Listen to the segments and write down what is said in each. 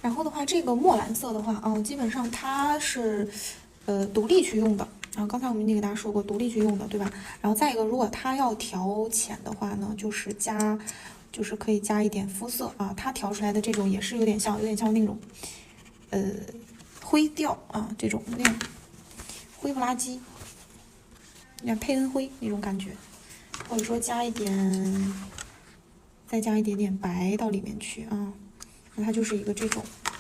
然后的话，这个墨蓝色的话啊，基本上它是独立去用的。然后刚才我们已经给大家说过，独立去用的，对吧？然后再一个，如果它要调浅的话呢，就是可以加一点肤色啊。它调出来的这种也是有点像那种灰调啊，这种那种灰不拉几，有点佩恩灰那种感觉，或者说再加一点点白到里面去啊，那它就是一个这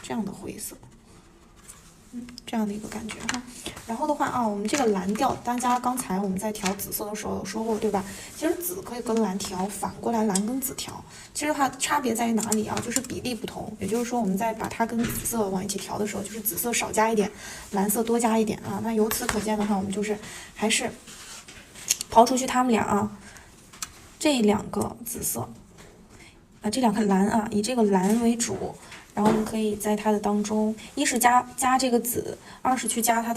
样的灰色。这样的一个感觉哈，然后的话啊，我们这个蓝调，大家刚才我们在调紫色的时候有说过，对吧？其实紫可以跟蓝调，反过来蓝跟紫调，其实它差别在于哪里啊？就是比例不同，也就是说我们在把它跟紫色往一起调的时候，就是紫色少加一点，蓝色多加一点啊。那由此可见的话，我们就是还是刨出去它们俩啊，这两个紫色啊，这两个蓝啊，以这个蓝为主。然后我们可以在它的当中，一是加这个紫，二是去加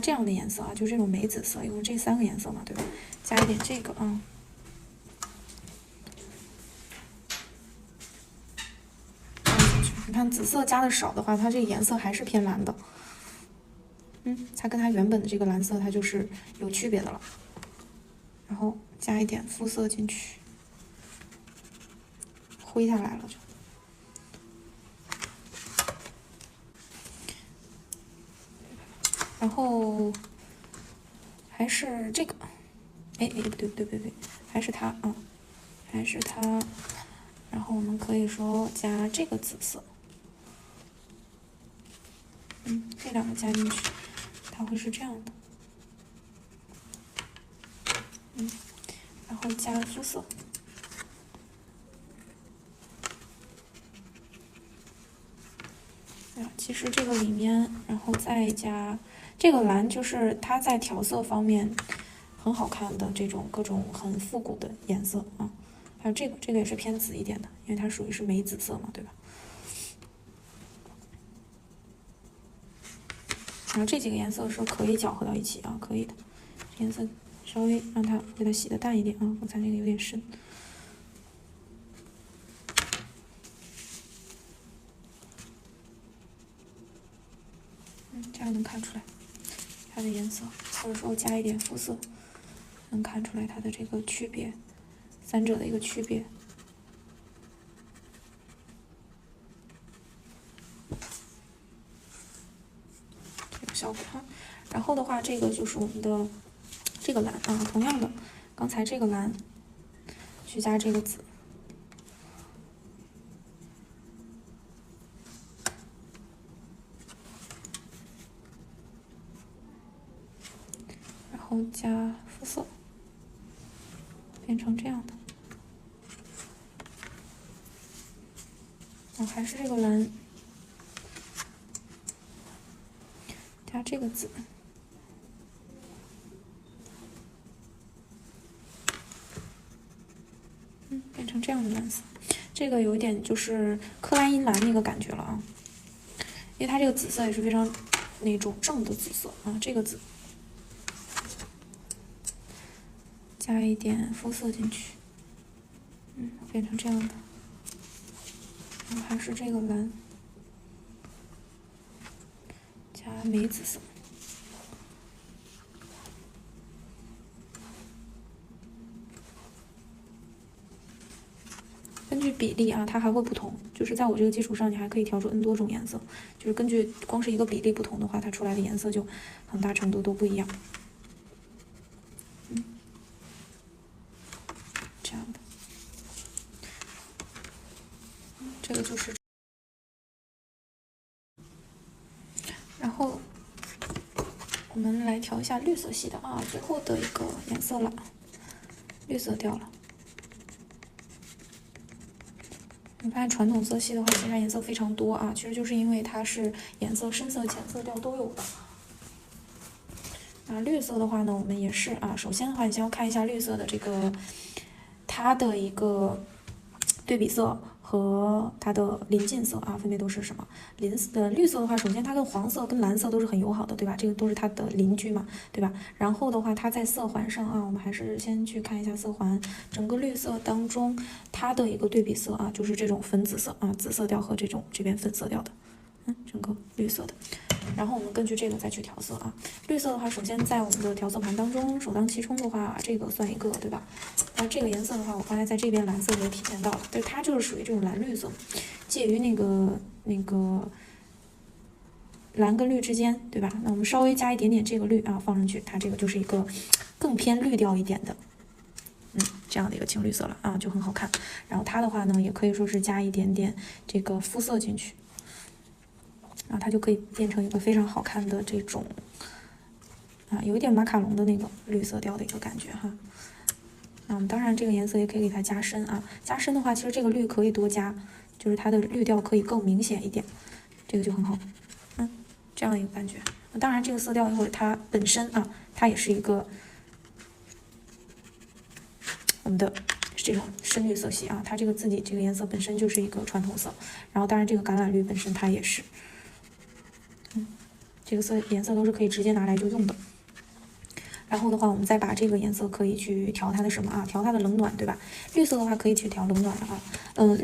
这样的颜色啊，就这种梅紫色，用这3个颜色嘛，对吧？加一点这个啊，你看紫色加的少的话，它这个颜色还是偏蓝的，它跟它原本的这个蓝色它就是有区别的了。然后加一点肤色进去，灰下来了就。然后还是这个，不对，还是它啊，还是它。然后我们可以说加这个紫色，这两个加进去，它会是这样的，然后加肤色。其实这个里面，然后再加这个蓝，就是它在调色方面很好看的这种各种很复古的颜色啊。还有这个也是偏紫一点的，因为它属于是梅紫色嘛，对吧？然后这几个颜色是可以搅和到一起啊，可以的。颜色稍微让它给它洗的淡一点啊，刚才那个有点深。这样能看出来它的颜色，或者说加一点肤色，能看出来它的这个区别，三者的一个区别。这个效果哈，然后的话，这个就是我们的这个蓝啊，同样的，刚才这个蓝去加这个紫。然后加肤色，变成这样的。还是这个蓝，加这个紫，变成这样的蓝色。这个有一点就是克莱因蓝那个感觉了啊，因为它这个紫色也是非常那种正的紫色啊，这个紫。加一点肤色进去，变成这样的，然后还是这个蓝，加梅紫色，根据比例啊，它还会不同，就是在我这个基础上，你还可以调出 N 多种颜色，就是根据光是一个比例不同的话，它出来的颜色就很大程度都不一样。这样的，这个就是，然后我们来调一下绿色系的啊，最后的一个颜色了，绿色掉了。你发现传统色系的话，现在颜色非常多啊，其实就是因为它是颜色深色、浅色调都有的。绿色的话呢，我们也是啊，首先的话，你先要看一下绿色的这个它的一个对比色和它的邻近色啊，分别都是什么？绿色的话，首先它跟黄色跟蓝色都是很友好的，对吧？这个都是它的邻居嘛，对吧？然后的话，它在色环上啊，我们还是先去看一下色环，整个绿色当中，它的一个对比色啊，就是这种粉紫色啊，紫色调和这边粉色调的，整个绿色的。然后我们根据这个再去调色啊。绿色的话，首先在我们的调色盘当中首当其冲的话，这个算一个，对吧？然后这个颜色的话，我刚才在这边蓝色也体现到了，对，它就是属于这种蓝绿色，介于那个蓝跟绿之间，对吧？那我们稍微加一点点这个绿啊，放上去，它这个就是一个更偏绿调一点的，这样的一个青绿色了啊，就很好看。然后它的话呢，也可以说是加一点点这个肤色进去。然后它就可以变成一个非常好看的这种有一点马卡龙的那个绿色调的一个感觉哈。那我们当然这个颜色也可以给它加深啊，加深的话，其实这个绿可以多加，就是它的绿调可以更明显一点，这个就很好，这样一个感觉。当然这个色调一会儿它本身啊，它也是一个我们的这种深绿色系啊，它这个自己这个颜色本身就是一个传统色，然后当然这个橄榄绿本身它也是。这个颜色都是可以直接拿来就用的。然后的话，我们再把这个颜色可以去调它的什么啊？调它的冷暖，对吧？绿色的话可以去调冷暖的啊。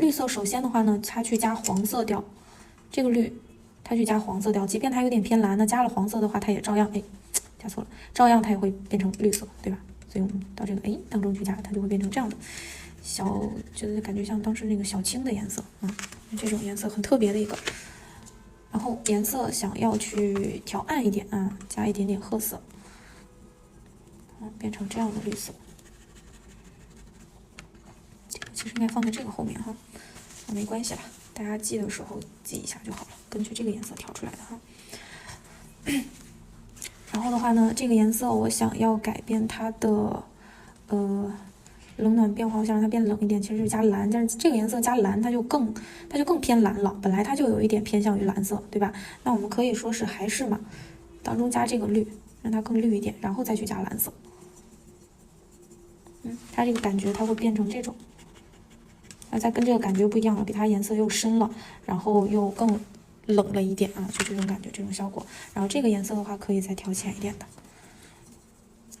绿色首先的话呢，它去加黄色调，这个绿它去加黄色调，即便它有点偏蓝，那加了黄色的话，它也照样加错了，照样它也会变成绿色，对吧？所以我们到这个当中去加，它就会变成这样的就是感觉像当时那个小青的颜色啊，这种颜色很特别的一个。然后颜色想要去调暗一点啊，加一点点褐色，变成这样的绿色。这个其实应该放在这个后面哈，没关系啦，大家记的时候记一下就好了，根据这个颜色调出来的哈。然后的话呢，这个颜色我想要改变它的冷暖变化，我想让它变冷一点，其实就加蓝，但是这个颜色加蓝它就更偏蓝了，本来它就有一点偏向于蓝色，对吧？那我们可以说是还是嘛，当中加这个绿，让它更绿一点，然后再去加蓝色。它这个感觉它会变成这种，再跟这个感觉不一样了，比它颜色又深了，然后又更冷了一点啊，就这种感觉，这种效果。然后这个颜色的话可以再调浅一点的。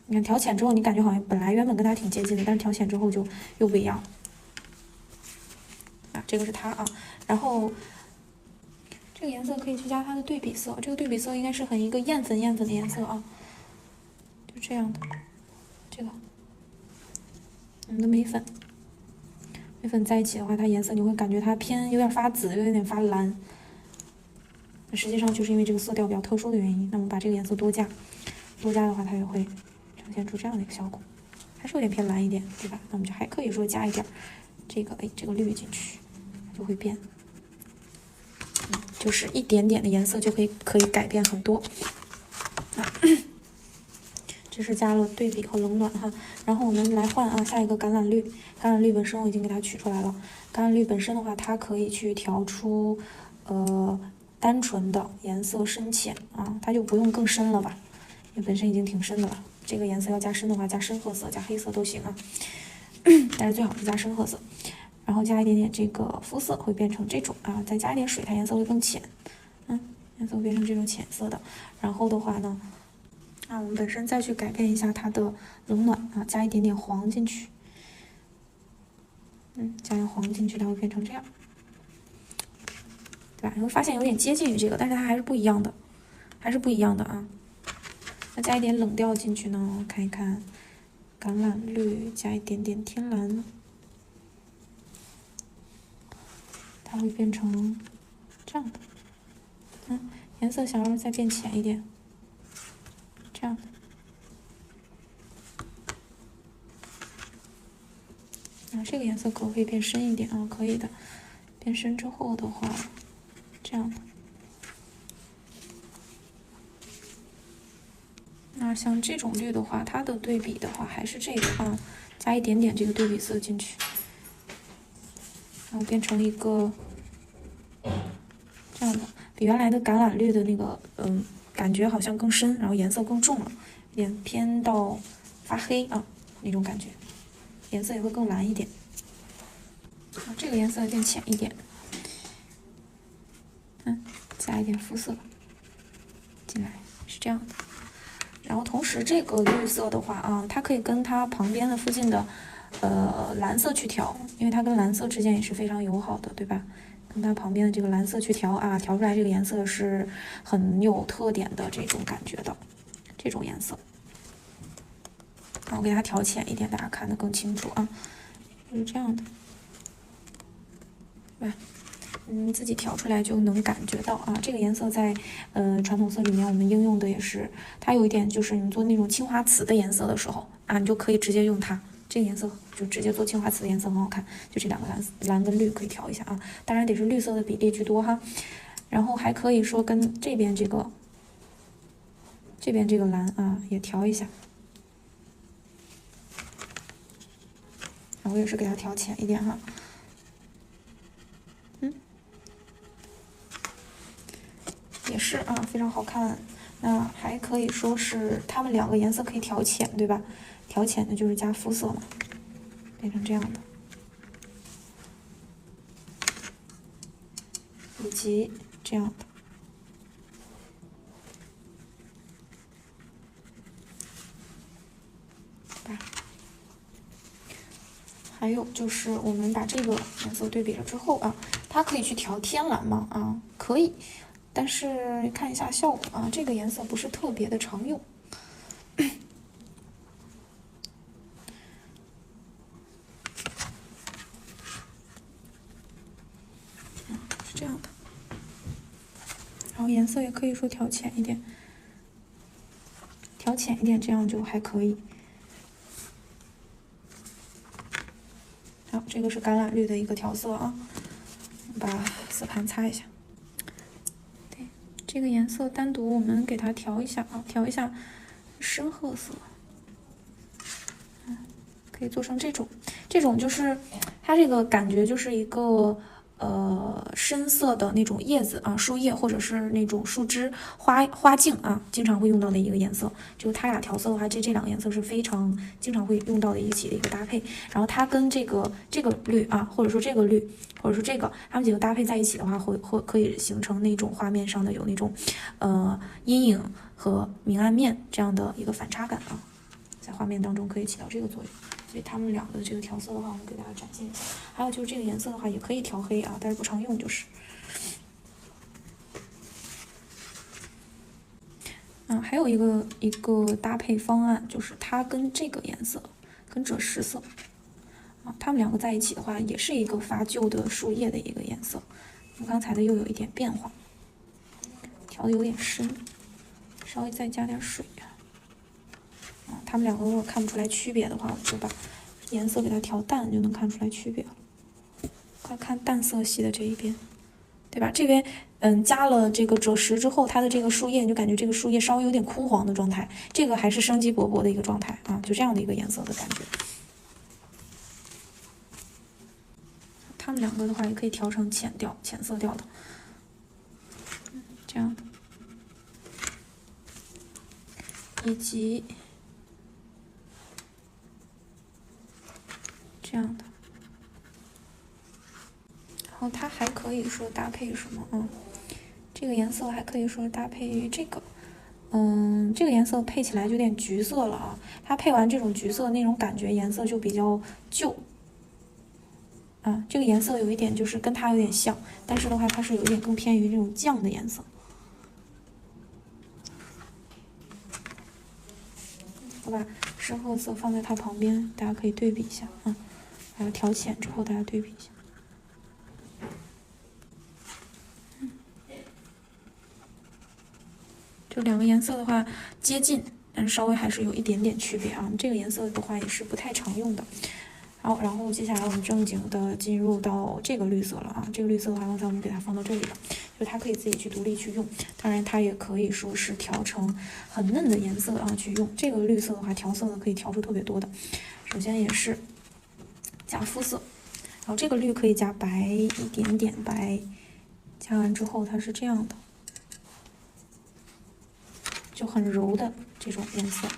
你看调浅之后，你感觉好像原本跟它挺接近的，但是调浅之后就又不一样啊。这个是它啊，然后这个颜色可以去加它的对比色，这个对比色应该是一个艳粉的颜色啊，就这样的，这个我们的眉粉在一起的话，它颜色你会感觉它有点发紫，又有点发蓝，那实际上就是因为这个色调比较特殊的原因。那么把这个颜色多加的话，它也会呈现出这样的一个效果，还是有点偏蓝一点，对吧？那我们就还可以说加一点这个绿进去，就会变，就是一点点的颜色就可以改变很多。这是加了对比和冷暖哈，然后我们来换下一个橄榄绿。橄榄绿本身我已经给它取出来了，橄榄绿本身的话，它可以去调出单纯的颜色深浅啊，它就不用更深了吧，因为本身已经挺深的了。这个颜色要加深的话，加深褐色、加黑色都行啊，但是最好是加深褐色，然后加一点点这个肤色，会变成这种啊，再加一点水，它颜色会更浅，颜色会变成这种浅色的。然后的话呢，我们本身再去改变一下它的冷暖啊，加一点点黄进去，加点黄进去，它会变成这样，对吧？你会发现有点接近于这个，但是它还是不一样的，啊。那加一点冷调进去呢，看一看，橄榄绿加一点点天蓝，它会变成这样的，颜色想要再变浅一点，这样的。这个颜色可不可以变深一点啊？可以的，变深之后的话，这样的。那像这种绿的话，它的对比的话还是这个啊，加一点点这个对比色进去，然后变成一个这样的，比原来的橄榄绿的那个感觉好像更深，然后颜色更重了，有点偏到发黑啊那种感觉，颜色也会更蓝一点。这个颜色变浅一点，加一点肤色进来，是这样的。然后同时这个绿色的话啊，它可以跟它旁边的附近的蓝色去调，因为它跟蓝色之间也是非常友好的，对吧？跟它旁边的这个蓝色去调啊，调出来这个颜色是很有特点的这种感觉的，这种颜色。我给它调浅一点，大家看得更清楚啊，就是这样的，对吧？自己调出来就能感觉到啊，这个颜色在传统色里面我们应用的也是，它有一点就是你做那种青花瓷的颜色的时候啊，你就可以直接用它，这个颜色就直接做青花瓷的颜色很好看，就这两个蓝跟绿可以调一下啊，当然得是绿色的比例居多哈，然后还可以说跟这边这个蓝啊也调一下，然后也是给它调浅一点哈。也是啊，非常好看。那还可以说是它们两个颜色可以调浅，对吧？调浅的就是加肤色嘛，变成这样的，以及这样的。还有就是我们把这个颜色对比了之后啊，它可以去调天蓝吗？啊，可以。但是看一下效果啊，这个颜色不是特别的常用，是这样的。然后颜色也可以说调浅一点，这样就还可以。好，这个是橄榄绿的一个调色啊，把色盘擦一下。这个颜色单独我们给它调一下啊，调一下深褐色，可以做成这种就是它这个感觉就是一个深色的那种叶子啊，树叶或者是那种树枝花茎啊，经常会用到的一个颜色。就它俩调色的话，这两个颜色是非常经常会用到的一起的一个搭配。然后它跟这个绿啊，或者说这个绿，或者说这个，它们几个搭配在一起的话，会可以形成那种画面上的有那种阴影和明暗面这样的一个反差感啊，在画面当中可以起到这个作用。所以它们两个的这个调色的话，我们给大家展现一下。还有就是这个颜色的话，也可以调黑啊，但是不常用就是。还有一个搭配方案，就是它跟这个颜色，跟赭石色啊，它们两个在一起的话，也是一个发旧的树叶的一个颜色。跟刚才的又有一点变化，调的有点深，稍微再加点水。它们两个如果看不出来区别的话，我就把颜色给它调淡，就能看出来区别了。快看淡色系的这一边，对吧？这边加了这个赭石之后，它的这个树叶你就感觉这个树叶稍微有点枯黄的状态，这个还是生机勃勃的一个状态啊，就这样的一个颜色的感觉。它们两个的话也可以调成浅色调的，这样的，以及这样的。然后它还可以说搭配什么？这个颜色还可以说搭配这个，这个颜色配起来就有点橘色了啊。它配完这种橘色那种感觉，颜色就比较旧啊。这个颜色有一点就是跟它有点像，但是的话它是有一点更偏于这种酱的颜色。我把深褐色放在它旁边，大家可以对比一下啊。把它调浅之后，大家对比一下。就两个颜色的话接近，但是稍微还是有一点点区别啊。这个颜色的话也是不太常用的。好，然后接下来我们正经的进入到这个绿色了啊。这个绿色的话，刚才我们给它放到这里了，就它可以自己去独立去用。当然，它也可以说是调成很嫩的颜色啊去用。这个绿色的话，调色呢可以调出特别多的。首先也是加肤色，然后这个绿可以加白一点点白，加完之后它是这样的。就很柔的这种颜色，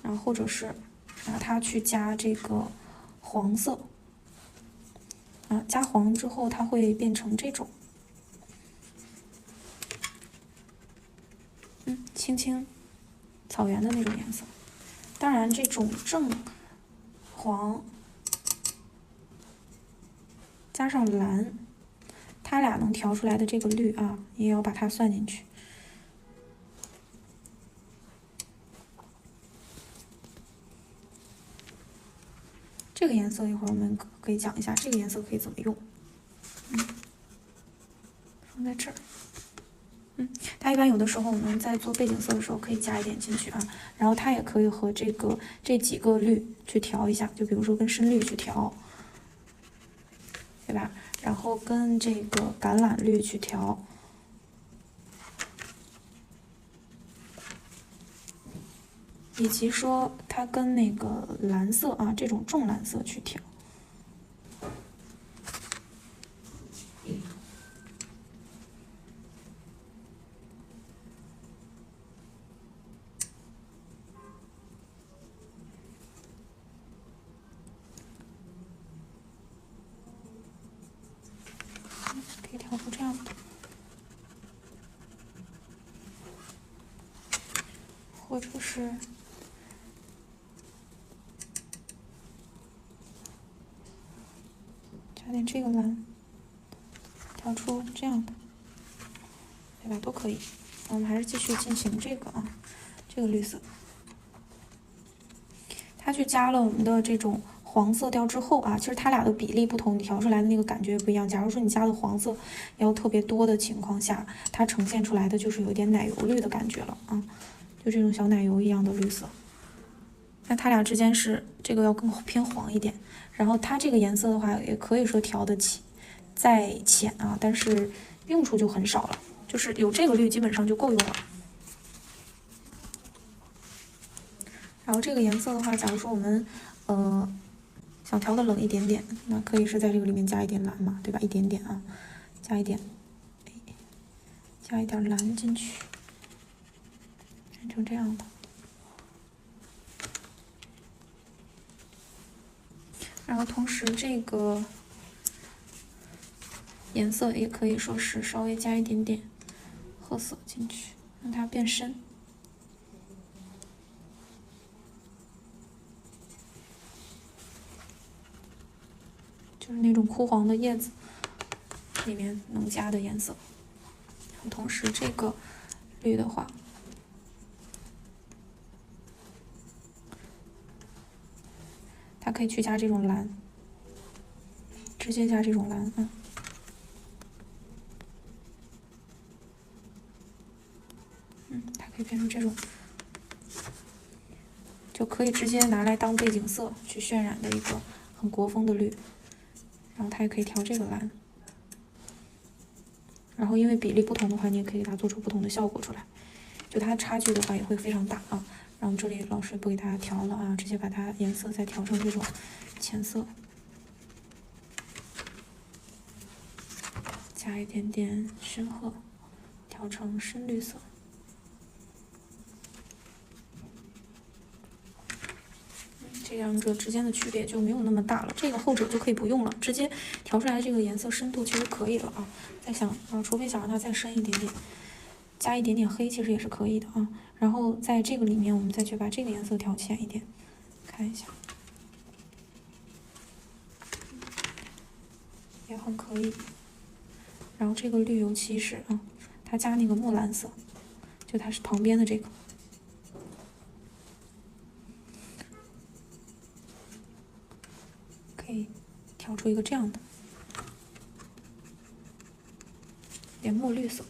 然后或者是拿它去加这个黄色，啊，加黄之后它会变成这种，青青草原的那种颜色。当然，这种正黄加上蓝，它俩能调出来的这个绿啊，也要把它算进去。这个颜色一会儿我们可以讲一下，这个颜色可以怎么用。放在这儿。它一般有的时候我们在做背景色的时候可以加一点进去啊，然后它也可以和这几个绿去调一下，就比如说跟深绿去调，对吧？然后跟这个橄榄绿去调，以及说它跟那个蓝色啊这种重蓝色去调。可以调出这样的，或者是加点这个蓝，调出这样的，对吧？都可以。我们还是继续进行这个啊，这个绿色，它去加了我们的这种黄色调之后啊，其实它俩的比例不同，你调出来的那个感觉不一样。假如说你加的黄色要特别多的情况下，它呈现出来的就是有点奶油绿的感觉了啊，就这种小奶油一样的绿色。那它俩之间是这个要更偏黄一点，然后它这个颜色的话也可以说调得起再浅啊，但是用处就很少了，就是有这个绿基本上就够用了。然后这个颜色的话，假如说我们想调的冷一点点，那可以是在这个里面加一点蓝嘛，对吧？一点点啊，加一点蓝进去，变成这样的。然后同时这个颜色也可以说是稍微加一点点褐色进去，让它变深。就是那种枯黄的叶子里面能加的颜色。同时这个绿的话，它可以去加这种蓝，直接加这种蓝，它可以变成这种，就可以直接拿来当背景色去渲染的一个很国风的绿。然后它也可以调这个蓝，然后因为比例不同的话，你也可以给它做出不同的效果出来，就它差距的话也会非常大啊。然后这里老师不给大家调了啊，直接把它颜色再调成这种浅色，加一点点深褐，调成深绿色。这两者之间的区别就没有那么大了，这个后者就可以不用了，直接调出来的这个颜色深度其实可以了啊。再想除非想让它再深一点点，加一点点黑其实也是可以的啊。然后在这个里面，我们再去把这个颜色调浅一点，看一下，也很可以。然后这个绿尤其是它加那个墨蓝色，就它是旁边的这个。可以调出一个这样的点墨绿色。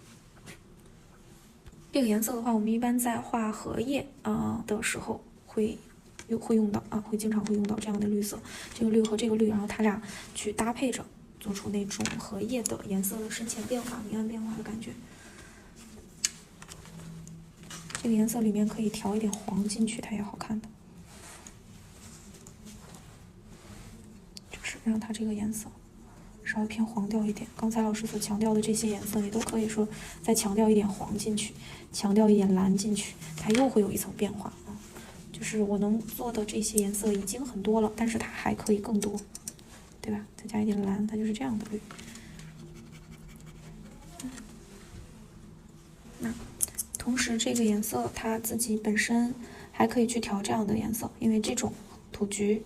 这个颜色的话，我们一般在画荷叶的时候会用到会经常会用到这样的绿色，这个绿和这个绿，然后它俩去搭配着，做出那种荷叶的颜色的深浅变化、明暗变化的感觉。这个颜色里面可以调一点黄进去，它也好看的。让它这个颜色稍微偏黄调一点。刚才老师所强调的这些颜色，你都可以说再强调一点黄进去，强调一点蓝进去，它又会有一层变化啊。就是我能做的这些颜色已经很多了，但是它还可以更多。对吧？再加一点蓝，它就是这样的绿。那同时这个颜色它自己本身还可以去调这样的颜色，因为这种土橘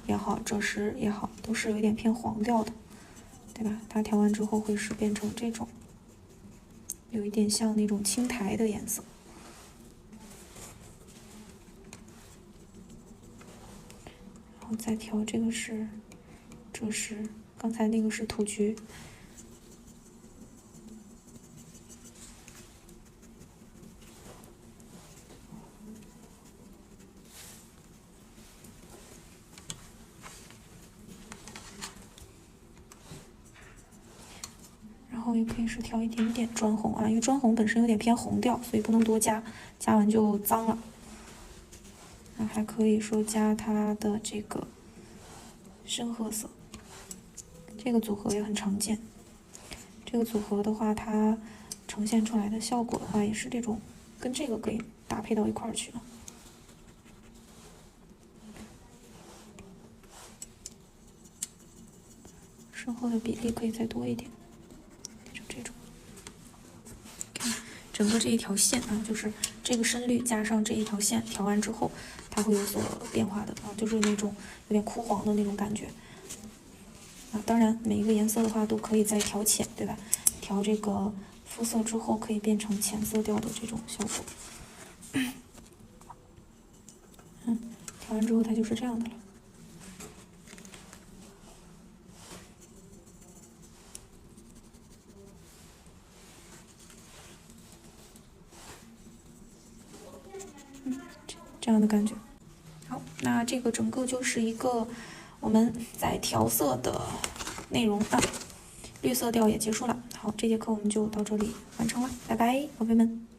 也好，赭石也好，都是有点偏黄调的，对吧？它调完之后会是变成这种，有一点像那种青苔的颜色。然后再调这个是赭石，刚才那个是土橘。然后也可以是调一点点砖红啊，因为砖红本身有点偏红调，所以不能多加，加完就脏了。那还可以说加它的这个深褐色，这个组合也很常见。这个组合的话，它呈现出来的效果的话，也是这种跟这个可以搭配到一块儿去了。深褐的比例可以再多一点。这种，看整个这一条线啊，就是这个深绿加上这一条线，调完之后它会有所变化的啊，就是那种有点枯黄的那种感觉啊。当然，每一个颜色的话都可以再调浅，对吧？调这个肤色之后可以变成浅色调的这种效果。调完之后它就是这样的了。这样的感觉。好，那这个整个就是一个我们在调色的内容啊，绿色调也结束了。好，这节课我们就到这里完成了，拜拜，宝贝们。